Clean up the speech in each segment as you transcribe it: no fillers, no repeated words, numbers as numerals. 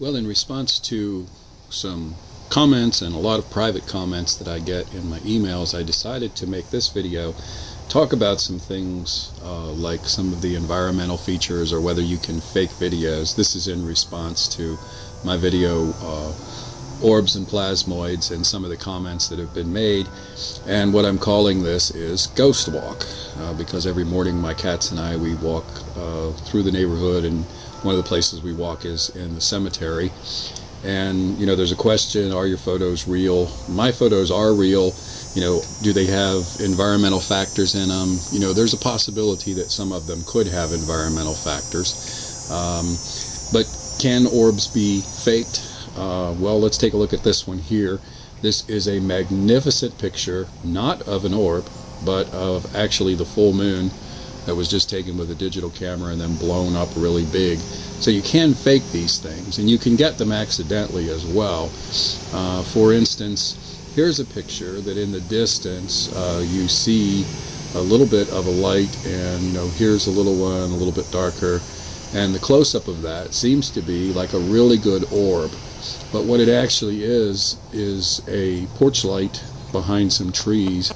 Well, in response to some comments and a lot of private comments that I get in my emails, I decided to make this video talk about some things like some of the environmental features or whether you can fake videos. This is in response to my video Orbs and Plasmoids and some of the comments that have been made. And what I'm calling this is Ghost Walk, because every morning my cats and I, we walk through the neighborhood, and one of the places we walk is in the cemetery. And there's a question, are your photos real? My photos are real. Do they have environmental factors in them? There's a possibility that some of them could have environmental factors. But can orbs be faked? Well, let's take a look at this one here. This is a magnificent picture, not of an orb, but of actually the full moon that was just taken with a digital camera and then blown up really big. So you can fake these things, and you can get them accidentally as well. For instance, here's a picture that in the distance you see a little bit of a light, and here's a little one, a little bit darker, and the close-up of that seems to be like a really good orb. But what it actually is a porch light behind some trees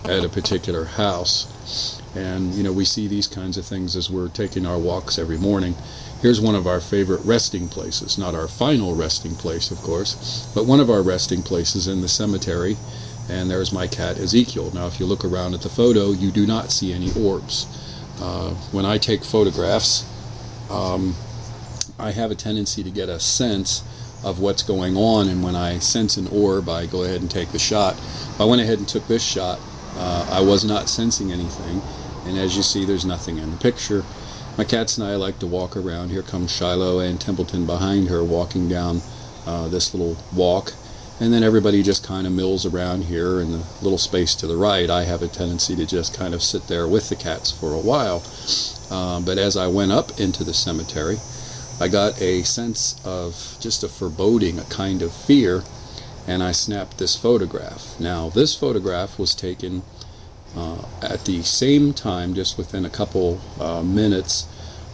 at a particular house. And we see these kinds of things as we're taking our walks every morning. Here's one of our favorite resting places, not our final resting place, of course, but one of our resting places in the cemetery. And there's my cat Ezekiel. Now if you look around at the photo, you do not see any orbs. When I take photographs, I have a tendency to get a sense of what's going on, and when I sense an orb, I go ahead and take the shot. If I went ahead and took this shot, I was not sensing anything, and as you see, there's nothing in the picture. My cats and I like to walk around. Here comes Shiloh and Templeton behind her walking down this little walk, and then everybody just kind of mills around here in the little space to the right. I have a tendency to just kind of sit there with the cats for a while, but as I went up into the cemetery, I got a sense of just a foreboding, a kind of fear, and I snapped this photograph. Now this photograph was taken at the same time, just within a couple minutes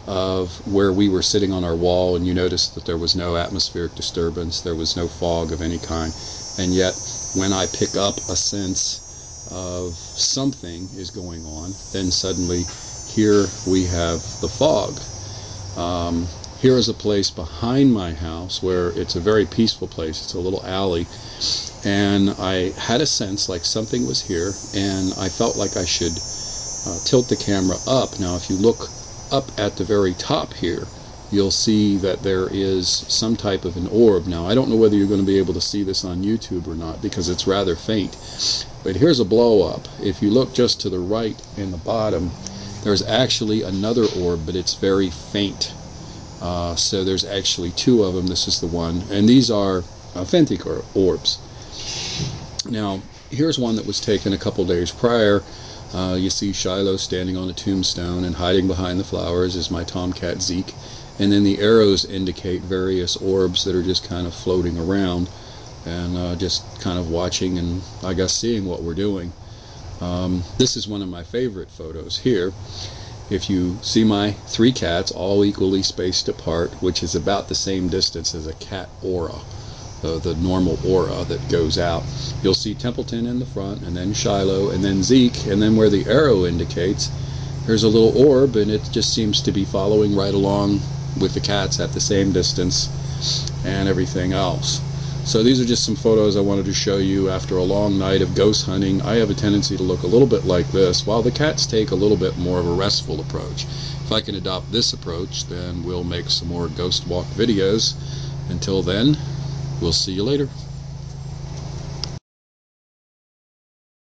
of where we were sitting on our wall, and you noticed that there was no atmospheric disturbance, there was no fog of any kind, and yet when I pick up a sense of something is going on, then suddenly here we have the fog. Here is a place behind my house where it's a very peaceful place. It's a little alley, and I had a sense like something was here, and I felt like I should tilt the camera up. Now if you look up at the very top here, you'll see that there is some type of an orb. Now I don't know whether you're going to be able to see this on YouTube or not, because it's rather faint, but here's a blow up. If you look just to the right in the bottom, there's actually another orb, but it's very faint. So there's actually two of them. This is the one, and these are authentic orbs. Now here's one that was taken a couple days prior. You see Shiloh standing on a tombstone, and hiding behind the flowers is my tomcat Zeke, and then the arrows indicate various orbs that are just kind of floating around and just kind of watching and I guess seeing what we're doing. This is one of my favorite photos here. If you see my three cats all equally spaced apart, which is about the same distance as a cat aura, the normal aura that goes out, you'll see Templeton in the front, and then Shiloh, and then Zeke, and then where the arrow indicates, there's a little orb, and it just seems to be following right along with the cats at the same distance and everything else. So these are just some photos I wanted to show you after a long night of ghost hunting. I have a tendency to look a little bit like this, while the cats take a little bit more of a restful approach. If I can adopt this approach, then we'll make some more ghost walk videos. Until then, we'll see you later.